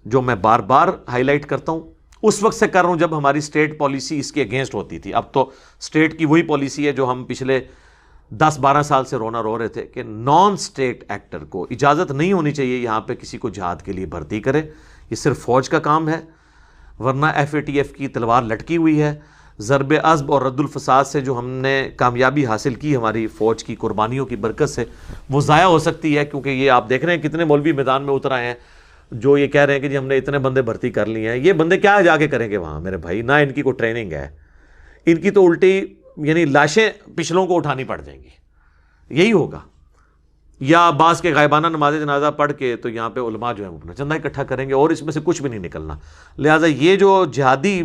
جو میں بار بار high light کرتا ہوں، اس وقت سے کر رہا ہوں جب ہماری اسٹیٹ پالیسی اس کے اگینسٹ ہوتی تھی. اب تو اسٹیٹ کی وہی پالیسی ہے جو ہم پچھلے 10-12 سال سے رو رہے تھے کہ نان اسٹیٹ ایکٹر کو اجازت نہیں ہونی چاہیے یہاں پہ کسی کو جہاد کے لیے بھرتی کرے. یہ صرف فوج کا کام ہے، ورنہ FATF کی تلوار لٹکی ہوئی ہے. ضرب عصب اور رد الفساد سے جو ہم نے کامیابی حاصل کی ہماری فوج کی قربانیوں کی برکت سے، وہ ضائع ہو سکتی ہے. کیونکہ یہ آپ دیکھ رہے ہیں کتنے مولوی میدان میں اتر آئے ہیں جو یہ کہہ رہے ہیں کہ جی ہم نے اتنے بندے بھرتی کر لیے ہیں. یہ بندے کیا جا کے کریں گے وہاں میرے بھائی؟ نہ ان کی کوئی ٹریننگ ہے، ان کی تو الٹی یعنی لاشیں پچھلوں کو اٹھانی پڑ جائیں گی. یہی ہوگا. یا بعض کے غائبانہ نماز جنازہ پڑھ کے تو یہاں پہ علماء جو ہیں وہ اپنا چندہ اکٹھا کریں گے اور اس میں سے کچھ بھی نہیں نکلنا. لہٰذا یہ جو جہادی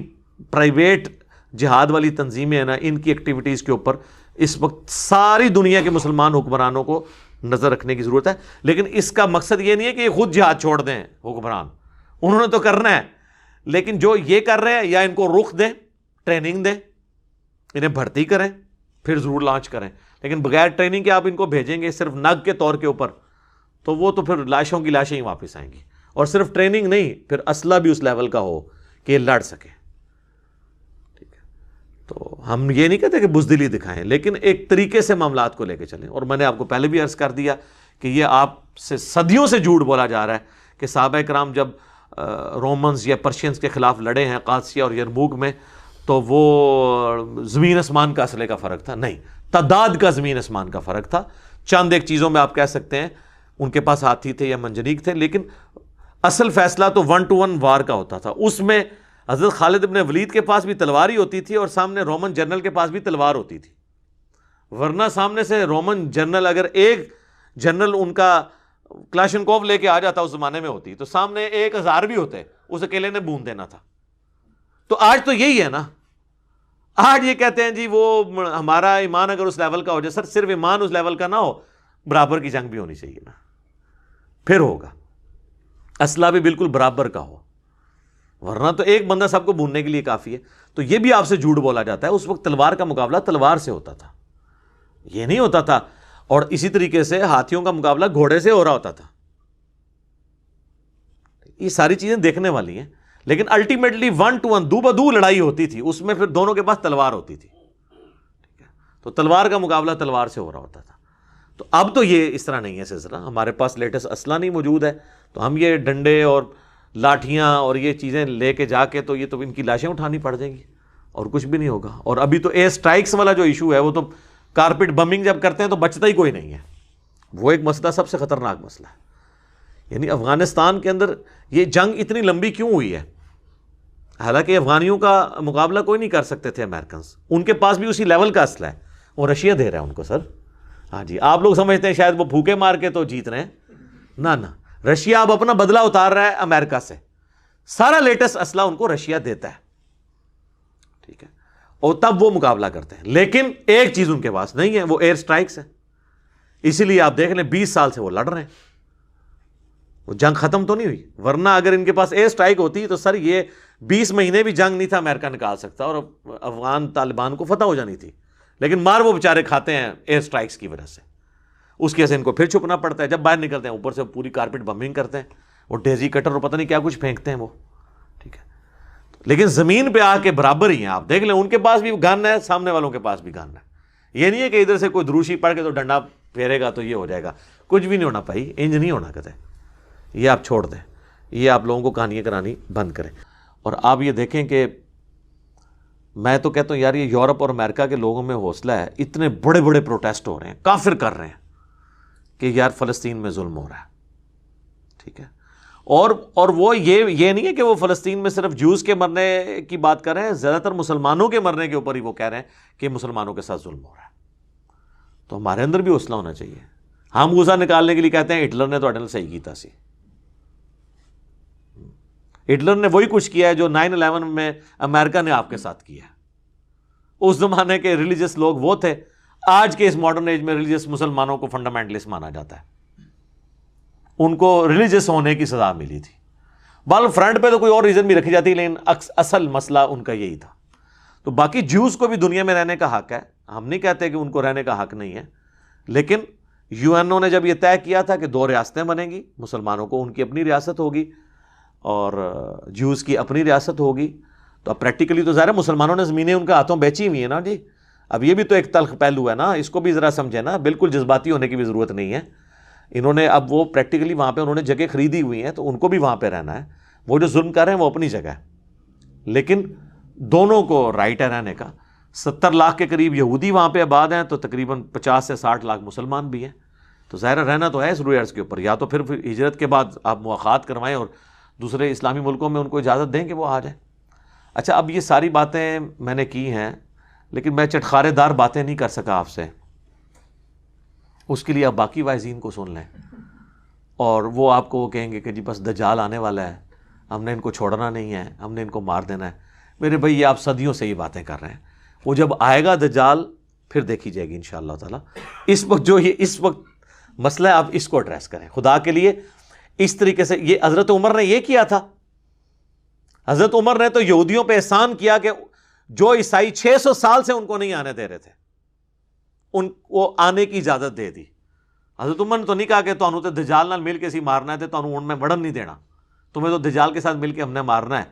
پرائیویٹ جہاد والی تنظیمیں ہیں نا، ان کی ایکٹیویٹیز کے اوپر اس وقت ساری دنیا کے مسلمان حکمرانوں کو نظر رکھنے کی ضرورت ہے. لیکن اس کا مقصد یہ نہیں ہے کہ یہ خود جہاد چھوڑ دیں حکمران، انہوں نے تو کرنا ہے. لیکن جو یہ کر رہے ہیں یا ان کو رخ دیں، ٹریننگ دیں، انہیں بھرتی کریں، پھر ضرور لانچ کریں. لیکن بغیر ٹریننگ کے آپ ان کو بھیجیں گے صرف نگ کے طور کے اوپر، تو وہ تو پھر لاشوں کی لاشیں ہی واپس آئیں گی. اور صرف ٹریننگ نہیں، پھر اسلحہ بھی اس لیول کا ہو کہ یہ لڑ سکے. ٹھیک ہے، تو ہم یہ نہیں کہتے کہ بزدلی دکھائیں، لیکن ایک طریقے سے معاملات کو لے کے چلیں. اور میں نے آپ کو پہلے بھی عرض کر دیا کہ یہ آپ سے صدیوں سے جھوٹ بولا جا رہا ہے کہ صحابہ کرام جب رومنز یا پرشینز کے خلاف لڑے ہیں قادسیہ اور یرموک میں تو وہ زمین اسمان کا اسلحے کا فرق تھا. نہیں، تعداد کا زمین اسمان کا فرق تھا. چند ایک چیزوں میں آپ کہہ سکتے ہیں ان کے پاس ہاتھی تھے یا منجنیق تھے، لیکن اصل فیصلہ تو 1 to 1 وار کا ہوتا تھا. اس میں حضرت خالد ابن ولید کے پاس بھی تلوار ہی ہوتی تھی اور سامنے رومن جنرل کے پاس بھی تلوار ہوتی تھی. ورنہ سامنے سے رومن جنرل اگر ایک جنرل ان کا کلاشنکوف لے کے آ جاتا اس زمانے میں ہوتی تو سامنے 1000 بھی ہوتے، اس اکیلے نے بون دینا تھا. تو آج تو یہی ہے نا. آج یہ کہتے ہیں جی وہ ہمارا ایمان اگر اس لیول کا ہو جائے، سر صرف ایمان اس لیول کا نہ ہو، برابر کی جنگ بھی ہونی چاہیے نا، پھر ہوگا. اسلحہ بھی بالکل برابر کا ہو، ورنہ تو ایک بندہ سب کو بھوننے کے لیے کافی ہے. تو یہ بھی آپ سے جھوٹ بولا جاتا ہے. اس وقت تلوار کا مقابلہ تلوار سے ہوتا تھا، یہ نہیں ہوتا تھا. اور اسی طریقے سے ہاتھیوں کا مقابلہ گھوڑے سے ہو رہا ہوتا تھا. یہ ساری چیزیں دیکھنے والی ہیں. لیکن الٹیمیٹلی 1 to 1 دو بدو لڑائی ہوتی تھی، اس میں پھر دونوں کے پاس تلوار ہوتی تھی. ٹھیک ہے، تو تلوار کا مقابلہ تلوار سے ہو رہا ہوتا تھا. تو اب تو یہ اس طرح نہیں ہے سلسلہ. ہمارے پاس لیٹسٹ اسلحہ نہیں موجود ہے، تو ہم یہ ڈنڈے اور لاٹھیاں اور یہ چیزیں لے کے جا کے تو یہ تو ان کی لاشیں اٹھانی پڑ جائیں گی اور کچھ بھی نہیں ہوگا. اور ابھی تو ایئر سٹرائکس والا جو ایشو ہے وہ تو کارپٹ بمنگ جب کرتے ہیں تو بچتا ہی کوئی نہیں ہے. وہ ایک مسئلہ سب سے خطرناک مسئلہ ہے. یعنی افغانستان کے اندر یہ جنگ اتنی لمبی کیوں ہوئی ہے؟ حالانکہ افغانیوں کا مقابلہ کوئی نہیں کر سکتے تھے امریکنز. ان کے پاس بھی اسی لیول کا اسلحہ ہے، وہ رشیا دے رہا ہے ان کو. سر ہاں جی، آپ لوگ سمجھتے ہیں شاید وہ پھوکے مار کے تو جیت رہے ہیں. نہ رشیا اب اپنا بدلہ اتار رہا ہے امریکہ سے. سارا لیٹسٹ اسلحہ ان کو رشیا دیتا ہے. ٹھیک ہے، اور تب وہ مقابلہ کرتے ہیں. لیکن ایک چیز ان کے پاس نہیں ہے، وہ ایئر سٹرائکس ہے. اسی لیے آپ دیکھ لیں 20 سال سے وہ لڑ رہے ہیں. وہ جنگ ختم تو نہیں ہوئی، ورنہ اگر ان کے پاس ایئر سٹرائک ہوتی تو سر یہ 20 مہینے بھی جنگ نہیں تھا امریکہ نکال سکتا اور افغان طالبان کو فتح ہو جانی تھی. لیکن مار وہ بیچارے کھاتے ہیں ایئر سٹرائکس کی وجہ سے. اس کی وجہ سے ان کو پھر چھپنا پڑتا ہے. جب باہر نکلتے ہیں اوپر سے پوری کارپٹ بمبنگ کرتے ہیں، وہ ڈیزی کٹر اور پتہ نہیں کیا کچھ پھینکتے ہیں وہ. ٹھیک ہے، لیکن زمین پہ آ کے برابر ہی ہیں. آپ دیکھ لیں ان کے پاس بھی گن ہے، سامنے والوں کے پاس بھی گن ہے. یہ نہیں ہے کہ ادھر سے کوئی دروشی پڑھ کے تو ڈنڈا پھیرے گا تو یہ ہو جائے گا. کچھ بھی نہیں ہونا بھائی، انج نہیں ہونا کہتے. یہ آپ چھوڑ دیں، یہ آپ لوگوں کو کہانیاں کرانی بند کریں. اور آپ یہ دیکھیں کہ میں تو کہتا ہوں یار یہ یورپ اور امریکہ کے لوگوں میں حوصلہ ہے. اتنے بڑے بڑے پروٹیسٹ ہو رہے ہیں، کافر کر رہے ہیں کہ یار فلسطین میں ظلم ہو رہا ہے. ٹھیک ہے، اور وہ یہ نہیں ہے کہ وہ فلسطین میں صرف جوز کے مرنے کی بات کر رہے ہیں، زیادہ تر مسلمانوں کے مرنے کے اوپر ہی وہ کہہ رہے ہیں کہ مسلمانوں کے ساتھ ظلم ہو رہا ہے. تو ہمارے اندر بھی حوصلہ ہونا چاہیے. ہم غصہ نکالنے کے لیے کہتے ہیں ہٹلر نے تو اٹل صحیح کیتا سی. ہٹلر نے وہی کچھ کیا ہے جو 9/11 میں امریکہ نے آپ کے ساتھ کیا ہے. اس زمانے کے ریلیجس لوگ وہ تھے، آج کے اس ماڈرن ایج میں ریلیجس مسلمانوں کو فنڈامنٹلسٹ مانا جاتا ہے. ان کو ریلیجس ہونے کی سزا ملی تھی. بال فرنٹ پہ تو کوئی اور ریزن بھی رکھی جاتی، لیکن اصل مسئلہ ان کا یہی تھا. تو باقی جیوز کو بھی دنیا میں رہنے کا حق ہے. ہم نہیں کہتے کہ ان کو رہنے کا حق نہیں ہے، لیکن UN نے جب یہ طے کیا تھا کہ 2 ریاستیں بنیں گی، مسلمانوں کو ان کی اپنی ریاست ہوگی اور جوز کی اپنی ریاست ہوگی، تو اب پریکٹیکلی تو ظاہر ہے مسلمانوں نے زمینیں ان کے ہاتھوں بیچی ہوئی ہیں نا جی. اب یہ بھی تو ایک تلخ پہلو ہے نا، اس کو بھی ذرا سمجھے نا، بالکل جذباتی ہونے کی بھی ضرورت نہیں ہے. انہوں نے اب وہ پریکٹیکلی وہاں پہ انہوں نے جگہ خریدی ہوئی ہیں، تو ان کو بھی وہاں پہ رہنا ہے. وہ جو ظلم کر رہے ہیں وہ اپنی جگہ ہے، لیکن دونوں کو رائٹ ہے رہنے کا. 70 لاکھ کے قریب یہودی وہاں پہ آباد ہیں، تو تقریباً 50 سے 60 لاکھ مسلمان بھی ہیں. تو ظاہر رہنا تو ہے اس روئے ارض کے اوپر، یا تو پھر ہجرت کے بعد آپ مواخات کروائیں اور دوسرے اسلامی ملکوں میں ان کو اجازت دیں کہ وہ آ جائیں. اچھا، اب یہ ساری باتیں میں نے کی ہیں، لیکن میں چٹخارے دار باتیں نہیں کر سکا آپ سے. اس کے لیے آپ باقی واعظین کو سن لیں، اور وہ آپ کو وہ کہیں گے کہ جی بس دجال آنے والا ہے، ہم نے ان کو چھوڑنا نہیں ہے، ہم نے ان کو مار دینا ہے. میرے بھائی، یہ آپ صدیوں سے یہ باتیں کر رہے ہیں. وہ جب آئے گا دجال پھر دیکھی جائے گی انشاءاللہ تعالیٰ. اس وقت جو یہ اس وقت مسئلہ ہے، آپ اس کو ایڈریس کریں خدا کے لیے. اس طریقے سے یہ حضرت عمر نے یہ کیا تھا. حضرت عمر نے تو یہودیوں پہ احسان کیا کہ جو عیسائی 600 سال سے ان کو نہیں آنے دے رہے تھے، ان کو آنے کی اجازت دے دی. حضرت عمر نے تو نہیں کہا کہ تانوں تے دجال نال مل کے اسی مارنا ہے، تے تانوں ان میں وڑن نہیں دینا، تمہیں تو دجال کے ساتھ مل کے ہم نے مارنا ہے.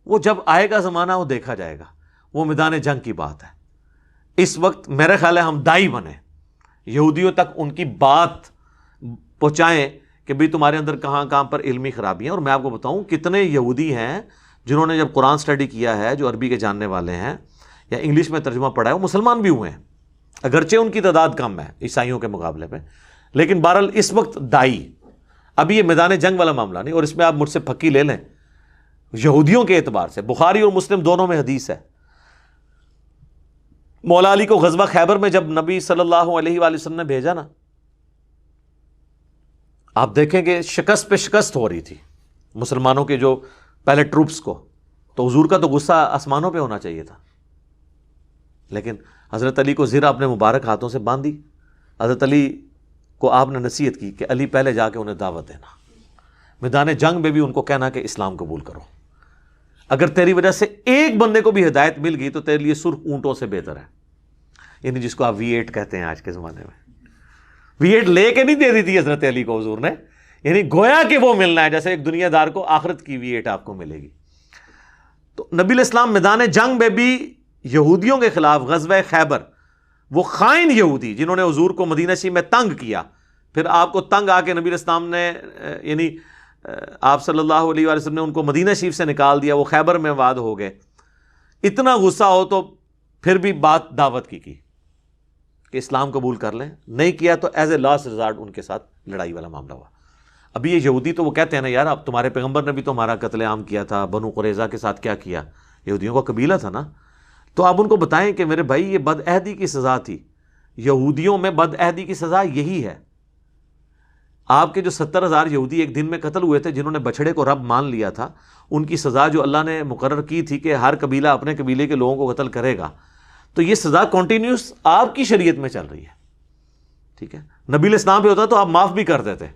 وہ جب آئے گا زمانہ وہ دیکھا جائے گا، وہ میدان جنگ کی بات ہے. اس وقت میرے خیال ہے ہم دائی بنیں، یہودیوں تک ان کی بات پہنچائیں کہ بھی تمہارے اندر کہاں کہاں پر علمی خرابی ہیں. اور میں آپ کو بتاؤں کتنے یہودی ہیں جنہوں نے جب قرآن سٹڈی کیا ہے، جو عربی کے جاننے والے ہیں یا انگلش میں ترجمہ پڑھا ہے، وہ مسلمان بھی ہوئے ہیں، اگرچہ ان کی تعداد کم ہے عیسائیوں کے مقابلے پہ. لیکن بہرحال اس وقت دائی، ابھی یہ میدان جنگ والا معاملہ نہیں. اور اس میں آپ مجھ سے پھکی لے لیں، یہودیوں کے اعتبار سے بخاری اور مسلم دونوں میں حدیث ہے. مولا علی کو غزوہ خیبر میں جب نبی صلی اللہ علیہ وآلہ وسلم نے بھیجا نا، آپ دیکھیں کہ شکست پہ شکست ہو رہی تھی مسلمانوں کے جو پہلے ٹروپس کو. تو حضور کا تو غصہ آسمانوں پہ ہونا چاہیے تھا، لیکن حضرت علی کو زرہ اپنے مبارک ہاتھوں سے باندھی. حضرت علی کو آپ نے نصیحت کی کہ علی پہلے جا کے انہیں دعوت دینا، میدان جنگ میں بھی ان کو کہنا کہ اسلام قبول کرو. اگر تیری وجہ سے ایک بندے کو بھی ہدایت مل گئی تو تیرے لیے سرخ اونٹوں سے بہتر ہے. یعنی جس کو آپ V8 کہتے ہیں آج کے زمانے میں. V8 لے کے نہیں دے دی تھی حضرت علی کو حضور نے، یعنی گویا کہ وہ ملنا ہے جیسے ایک دنیا دار کو آخرت کی V8 آپ کو ملے گی. تو نبی الاسلام میدان جنگ میں بھی یہودیوں کے خلاف غزوہ خیبر، وہ خائن یہودی جنہوں نے حضور کو مدینہ شریف میں تنگ کیا، پھر آپ کو تنگ آ کے نبی الاسلام نے یعنی آپ صلی اللہ علیہ وآلہ وسلم نے ان کو مدینہ شریف سے نکال دیا، وہ خیبر میں آباد ہو گئے. اتنا غصہ ہو تو پھر بھی بات دعوت کی کہ اسلام قبول کر لیں. نہیں کیا تو ایز اے لاسٹ ریزارٹ ان کے ساتھ لڑائی والا معاملہ ہوا. ابھی یہ یہودی تو وہ کہتے ہیں نا یار، اب تمہارے پیغمبر نے بھی تو ہمارا قتل عام کیا تھا، بنو قریظہ کے ساتھ کیا کیا، یہودیوں کا قبیلہ تھا نا. تو آپ ان کو بتائیں کہ میرے بھائی یہ بد عہدی کی سزا تھی. یہودیوں میں بد عہدی کی سزا یہی ہے. آپ کے جو 70,000 یہودی ایک دن میں قتل ہوئے تھے جنہوں نے بچڑے کو رب مان لیا تھا، ان کی سزا جو اللہ نے مقرر کی تھی کہ ہر قبیلہ اپنے قبیلے کے لوگوں کو قتل کرے گا، تو یہ سزا کنٹینیوس آپ کی شریعت میں چل رہی ہے. ٹھیک ہے، نبی الاسلام پہ ہوتا تو آپ معاف بھی کر دیتے.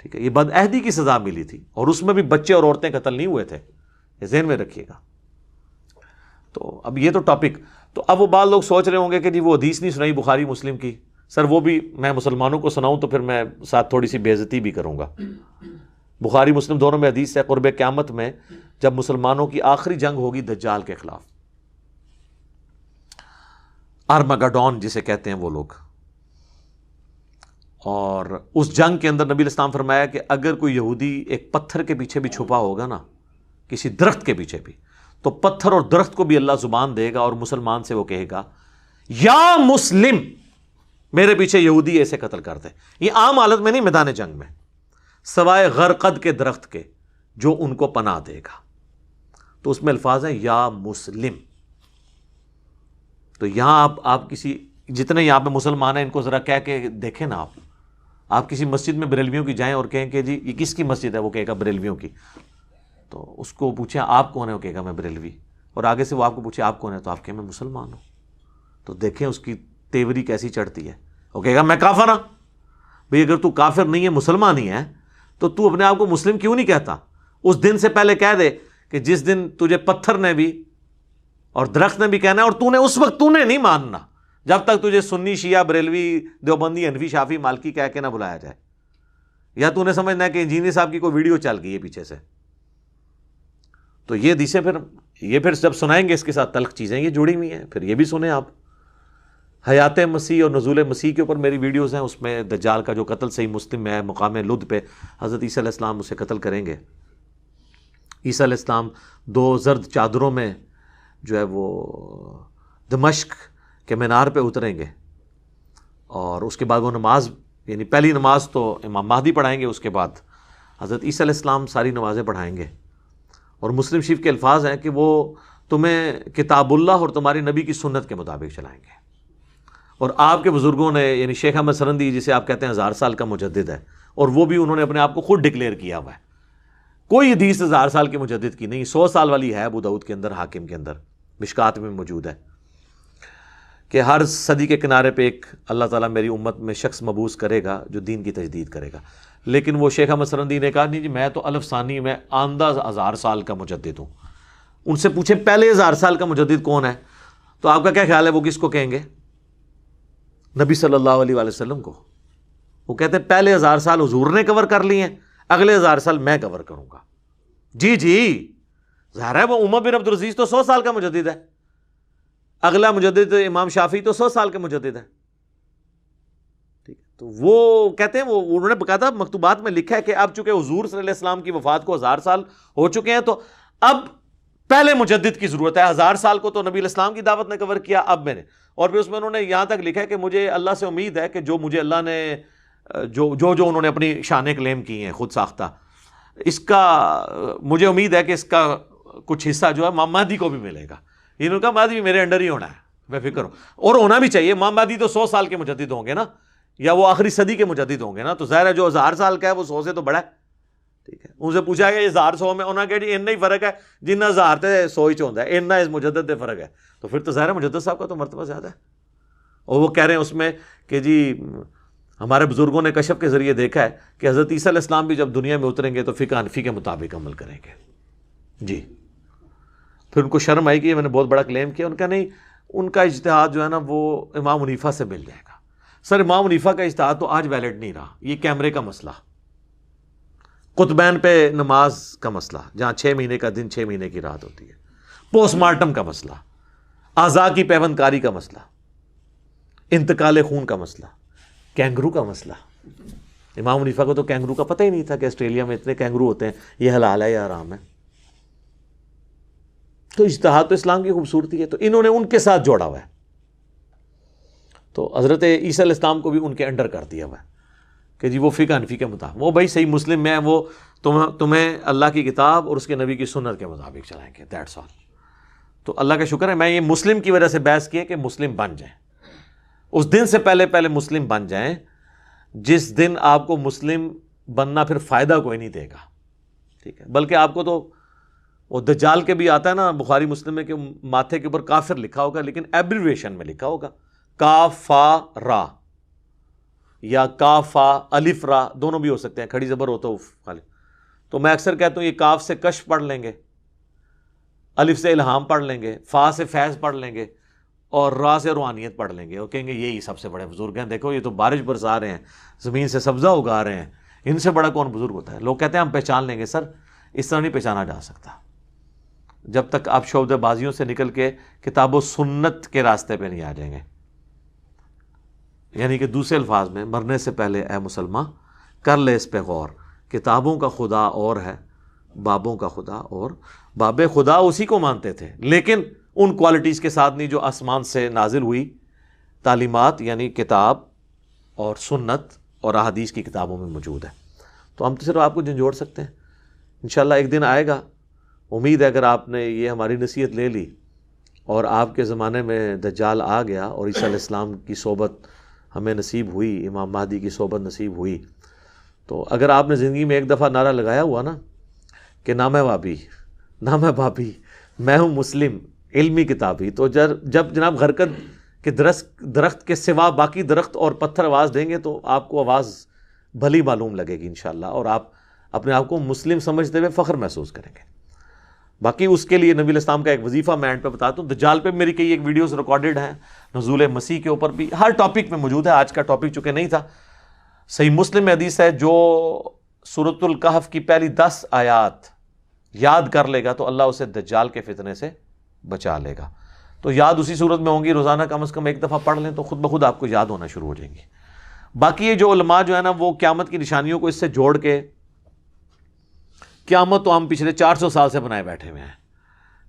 ٹھیک ہے، یہ بد عہدی کی سزا ملی تھی، اور اس میں بھی بچے اور عورتیں قتل نہیں ہوئے تھے، یہ ذہن میں رکھیے گا. تو اب یہ تو ٹاپک، تو اب وہ بعض لوگ سوچ رہے ہوں گے کہ جی وہ حدیث نہیں سنائی بخاری مسلم کی. سر وہ بھی میں مسلمانوں کو سناؤں تو پھر میں ساتھ تھوڑی سی بے عزتی بھی کروں گا. بخاری مسلم دونوں میں حدیث ہے، قرب قیامت میں جب مسلمانوں کی آخری جنگ ہوگی دجال کے خلاف، آرمگڈون جسے کہتے ہیں وہ لوگ، اور اس جنگ کے اندر نبی الاسلام فرمایا کہ اگر کوئی یہودی ایک پتھر کے پیچھے بھی چھپا ہوگا نا، کسی درخت کے پیچھے بھی، تو پتھر اور درخت کو بھی اللہ زبان دے گا اور مسلمان سے وہ کہے گا یا مسلم، میرے پیچھے یہودی ایسے قتل کرتے. یہ عام حالت میں نہیں، میدان جنگ میں، سوائے غرقد کے درخت کے جو ان کو پناہ دے گا. تو اس میں الفاظ ہیں یا مسلم. تو یہاں آپ کسی جتنے یہاں پہ مسلمان ہیں ان کو ذرا کہہ کے دیکھیں نا، آپ کسی مسجد میں بریلویوں کی جائیں اور کہیں کہ جی یہ کس کی مسجد ہے، وہ کہے گا بریلویوں کی. تو اس کو پوچھیں آپ کون ہے، وہ کہے گا میں بریلوی. اور آگے سے وہ آپ کو پوچھے آپ کون ہے، تو آپ کہیں میں مسلمان ہوں. تو دیکھیں اس کی تیوری کیسی چڑھتی ہے. وہ کہے گا میں کافر ہوں. بھئی اگر تو کافر نہیں ہے، مسلمان ہی ہے، تو تو اپنے آپ کو مسلم کیوں نہیں کہتا؟ اس دن سے پہلے کہہ دے کہ جس دن تجھے پتھر نے بھی اور درخت نے بھی کہنا ہے، اور تو نے اس وقت تو نے نہیں ماننا جب تک تجھے سنی، شیعہ، بریلوی، دیوبندی، حنفی، شافعی، مالکی کہہ کے نہ بلایا جائے. یا تو نے سمجھنا ہے کہ انجینئر صاحب کی کوئی ویڈیو چل گئی ہے پیچھے سے تو یہ حدیثیں پھر جب سنائیں گے اس کے ساتھ تلخ چیزیں یہ جڑی ہوئی ہیں، پھر یہ بھی سنیں آپ. حیات مسیح اور نزول مسیح کے اوپر میری ویڈیوز ہیں، اس میں دجال کا جو قتل صحیح مسلم میں ہے، مقام لد پہ حضرت عیسیٰ علیہ السلام اسے قتل کریں گے. عیسیٰ علیہ السلام 2 زرد چادروں میں جو ہے وہ دمشق کے مینار پہ اتریں گے، اور اس کے بعد وہ نماز، یعنی پہلی نماز تو امام مہدی پڑھائیں گے، اس کے بعد حضرت عیسیٰ علیہ السلام ساری نمازیں پڑھائیں گے. اور مسلم شریف کے الفاظ ہیں کہ وہ تمہیں کتاب اللہ اور تمہاری نبی کی سنت کے مطابق چلائیں گے. اور آپ کے بزرگوں نے، یعنی شیخ احمد سرندی جسے آپ کہتے ہیں 1000 سال کا مجدد ہے، اور وہ بھی انہوں نے اپنے آپ کو خود ڈکلیئر کیا ہوا ہے. کوئی حدیث 1000 سال کے مجدد کی نہیں، 100 سال والی ہے ابو داؤد کے اندر، حاکم کے اندر، مشکات میں موجود ہے کہ ہر صدی کے کنارے پہ ایک اللہ تعالیٰ میری امت میں شخص مبعوث کرے گا جو دین کی تجدید کرے گا. لیکن وہ شیخ احمد سرندی نے کہا نہیں جی میں تو الف ثانی میں آندہ 1000 سال کا مجدد ہوں. ان سے پوچھیں پہلے 1000 سال کا مجدد کون ہے، تو آپ کا کیا خیال ہے وہ کس کو کہیں گے؟ نبی صلی اللہ علیہ وآلہ وسلم کو. وہ کہتے ہیں پہلے 1000 سال حضور نے کور کر لیے ہیں، اگلے 1000 سال میں کور کروں گا. جی ظاہر ہے وہ عمر بن عبدالعزیز تو 100 سال کا مجدد ہے، اگلا مجدد امام شافعی تو 100 سال کے مجدد ہے. ٹھیک ہے، تو وہ کہتے ہیں، وہ انہوں نے باقاعدہ مکتوبات میں لکھا ہے کہ اب چونکہ حضور صلی اللہ علیہ وسلم کی وفات کو 1000 سال ہو چکے ہیں، تو اب پہلے مجدد کی ضرورت ہے. 1000 سال کو تو نبی علیہ السلام کی دعوت نے کور کیا، اب میں نے. اور پھر اس میں انہوں نے یہاں تک لکھا ہے کہ مجھے اللہ سے امید ہے کہ جو مجھے اللہ نے جو انہوں نے اپنی شانیں کلیم کی ہیں خود ساختہ، اس کا مجھے امید ہے کہ اس کا کچھ حصہ جو ہے امام مہدی کو بھی ملے گا. انہوں نے کہا مہدی بھی میرے انڈر ہی ہونا ہے، بے فکر ہو، اور ہونا بھی چاہیے. امام مہدی تو 100 سال کے مجدد ہوں گے نا، یا وہ آخری صدی کے مجدد ہوں گے نا، تو ظاہر ہے جو 1000 سال کا ہے وہ 100 سے تو بڑا ہے. ٹھیک ہے، ان سے پوچھا گیا یہ 1000 میں، انہوں نے کہا جی اتنا ہی فرق ہے جنہ 1000 تے 100 ہی چوندا ہے، اتنا اس مجدد دے فرق ہے. تو پھر تو ظاہر ہے مجدد صاحب کا تو مرتبہ زیادہ ہے. اور وہ کہہ رہے ہیں اس میں کہ جی ہمارے بزرگوں نے کشف کے ذریعے دیکھا ہے کہ حضرت عیسیٰ علیہ السلام بھی جب دنیا میں اتریں گے تو فقہ حنفی کے مطابق عمل کریں گے. جی پھر ان کو شرم آئی کہ میں نے بہت بڑا کلیم کیا. ان کا نہیں، ان کا اجتہاد جو ہے نا وہ امام حنیفہ سے مل جائے گا. سر امام حنیفہ کا اجتہاد تو آج ویلڈ نہیں رہا. یہ کیمرے کا مسئلہ، قطبین پہ نماز کا مسئلہ جہاں 6 مہینے کا دن 6 مہینے کی رات ہوتی ہے، پوسٹ مارٹم کا مسئلہ، اعضاء کی پیوند کاری کا مسئلہ، انتقال خون کا مسئلہ، کینگرو کا مسئلہ. امام حنیفہ کو تو کینگرو کا پتہ ہی نہیں تھا کہ آسٹریلیا میں اتنے کینگرو ہوتے ہیں، یہ حلال ہے یا حرام ہے. تو اجتہاد تو اسلام کی خوبصورتی ہے، تو انہوں نے ان کے ساتھ جوڑا ہوا ہے. تو حضرت عیسیٰ علیہ السلام کو بھی ان کے انڈر کر دیا ہوا ہے کہ جی وہ فقہ حنفی کے مطابق، وہ بھائی صحیح مسلم میں وہ تمہیں اللہ کی کتاب اور اس کے نبی کی سنت کے مطابق چلائیں گے، دیٹس آل. تو اللہ کا شکر ہے میں یہ مسلم کی وجہ سے بحث کی ہے کہ مسلم بن جائیں. اس دن سے پہلے مسلم بن جائیں جس دن آپ کو مسلم بننا پھر فائدہ کوئی نہیں دے گا. ٹھیک ہے، بلکہ آپ کو تو وہ دجال کے بھی آتا ہے نا بخاری مسلم میں کہ ماتھے کے اوپر کافر لکھا ہوگا، لیکن ایبریویشن میں لکھا ہوگا کاف فا را، یا کاف فا الف را، دونوں بھی ہو سکتے ہیں، کھڑی زبر ہوتا ہے. تو میں اکثر کہتا ہوں یہ کاف سے کشف پڑھ لیں گے، الف سے الہام پڑھ لیں گے، فا سے فیض پڑھ لیں گے، اور را سے روحانیت پڑھ لیں گے. وہ کہیں گے یہی سب سے بڑے بزرگ ہیں، دیکھو یہ تو بارش برسا رہے ہیں، زمین سے سبزہ اگا رہے ہیں، ان سے بڑا کون بزرگ ہوتا ہے. لوگ کہتے ہیں ہم پہچان لیں گے. سر اس طرح نہیں پہچانا جا سکتا جب تک آپ شعبدہ بازیوں سے نکل کے کتاب و سنت کے راستے پہ نہیں آ جائیں گے. یعنی کہ دوسرے الفاظ میں مرنے سے پہلے اے مسلمان کر لے اس پہ غور، کتابوں کا خدا اور ہے، بابوں کا خدا اور. باب خدا اسی کو مانتے تھے لیکن ان کوالٹیز کے ساتھ نہیں جو آسمان سے نازل ہوئی تعلیمات، یعنی کتاب اور سنت اور احادیث کی کتابوں میں موجود ہے. تو ہم تو صرف آپ کو جھنجھوڑ سکتے ہیں. انشاءاللہ ایک دن آئے گا، امید ہے اگر آپ نے یہ ہماری نصیحت لے لی اور آپ کے زمانے میں دجال آ گیا اور عیسیٰ علیہ السلام کی صحبت ہمیں نصیب ہوئی، امام مہدی کی صحبت نصیب ہوئی، تو اگر آپ نے زندگی میں ایک دفعہ نعرہ لگایا ہوا نا کہ نہ میں وابی نہ میں بابی، میں ہوں مسلم علمی کتابی، تو جب جناب غرقد کے درخت کے سوا باقی درخت اور پتھر آواز دیں گے تو آپ کو آواز بھلی معلوم لگے گی انشاءاللہ، اور آپ اپنے آپ کو مسلم سمجھتے ہوئے فخر محسوس کریں گے. باقی اس کے لیے نبی علیہ السلام کا ایک وظیفہ میں اینڈ پہ بتاتا ہوں. دجال پہ میری کئی ایک ویڈیوز ریکارڈڈ ہیں، نزول مسیح کے اوپر بھی، ہر ٹاپک میں موجود ہے. آج کا ٹاپک چونکہ نہیں تھا، صحیح مسلم میں حدیث ہے جو سورۃ الکہف کی پہلی 10 آیات یاد کر لے گا تو اللہ اسے دجال کے فتنے سے بچا لے گا. تو یاد اسی صورت میں ہوں گی، روزانہ کم از کم ایک دفعہ پڑھ لیں تو خود بخود آپ کو یاد ہونا شروع ہو جائیں گی. باقی یہ جو علماء جو ہے نا وہ قیامت کی نشانیوں کو اس سے جوڑ کے، قیامت تو ہم پچھلے 400 سال سے بنائے بیٹھے ہوئے ہیں.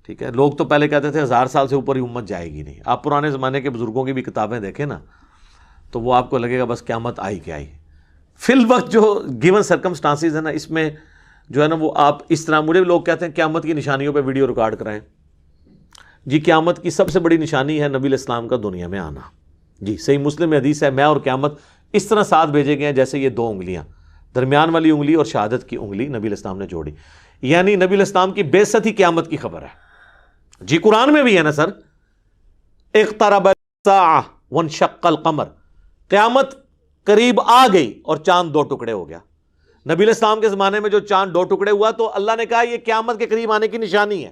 ٹھیک ہے، لوگ تو پہلے کہتے تھے 1000 سال سے اوپر ہی امت جائے گی نہیں. آپ پرانے زمانے کے بزرگوں کی بھی کتابیں دیکھیں نا تو وہ آپ کو لگے گا بس قیامت آئی کہ آئی. فی الوقت جو گیون سرکمسٹانسز ہیں نا، اس میں جو ہے نا وہ آپ اس طرح، مجھے لوگ کہتے ہیں قیامت کی نشانیوں پہ ویڈیو ریکارڈ کرائیں. جی قیامت کی سب سے بڑی نشانی ہے نبی علیہ السلام کا دنیا میں آنا. جی صحیح مسلم میں حدیث ہے، میں اور قیامت اس طرح ساتھ بھیجے گئے ہیں جیسے یہ 2 انگلیاں، درمیان والی انگلی اور شہادت کی انگلی نبی علیہ السلام نے جوڑی. یعنی نبی علیہ السلام کی بعثت ہی قیامت کی خبر ہے. جی قرآن میں بھی ہے نا سر، اقترب الساعہ وانشق القمر، قیامت قریب آ گئی اور چاند 2 ٹکڑے ہو گیا. نبی علیہ السلام کے زمانے میں جو چاند 2 ٹکڑے ہوا تو اللہ نے کہا یہ قیامت کے قریب آنے کی نشانی ہے.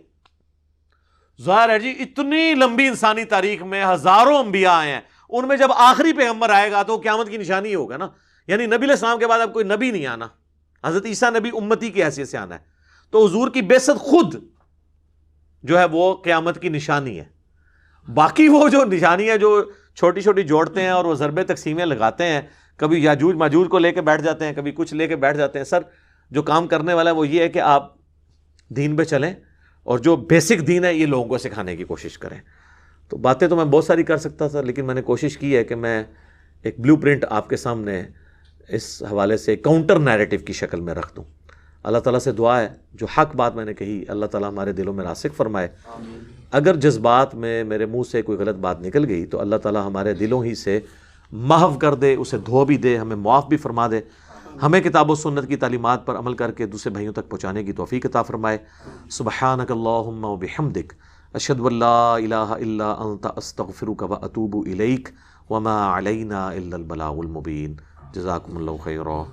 ظاہر ہے جی اتنی لمبی انسانی تاریخ میں ہزاروں انبیاء آئے ہیں، ان میں جب آخری پیغمبر آئے گا تو قیامت کی نشانی ہی ہوگا نا. یعنی نبی علیہ السلام کے بعد اب کوئی نبی نہیں آنا، حضرت عیسیٰ نبی امتی کی حیثیت سے آنا ہے. تو حضور کی بعثت خود جو ہے وہ قیامت کی نشانی ہے. باقی وہ جو نشانی ہے جو چھوٹی چھوٹی جوڑتے ہیں اور وہ ضرب تقسیمیں لگاتے ہیں، کبھی یاجوج ماجوج کو لے کے بیٹھ جاتے ہیں، کبھی کچھ لے کے بیٹھ جاتے ہیں. سر جو کام کرنے والا ہے وہ یہ ہے کہ آپ دین پہ چلیں اور جو بیسک دین ہے یہ لوگوں کو سکھانے کی کوشش کریں. تو باتیں تو میں بہت ساری کر سکتا تھا، لیکن میں نے کوشش کی ہے کہ میں ایک بلیو پرنٹ آپ کے سامنے اس حوالے سے کاؤنٹر نیریٹو کی شکل میں رکھ دوں. اللہ تعالیٰ سے دعا ہے جو حق بات میں نے کہی اللہ تعالیٰ ہمارے دلوں میں راسخ فرمائے. اگر جذبات میں میرے منہ سے کوئی غلط بات نکل گئی تو اللہ تعالیٰ ہمارے دلوں ہی سے محو کر دے، اسے دھو بھی دے، ہمیں معاف بھی فرما دے، ہمیں کتاب و سنت کی تعلیمات پر عمل کر کے دوسرے بھائیوں تک پہنچانے کی توفیق عطا فرمائے. سبحانک اللہم و بحمدک، اشہد ان لا الہ الا انت، استغفرک و اتوب الیک، وما علینا الا البلاغ المبین. جزاکم اللہ خیرا.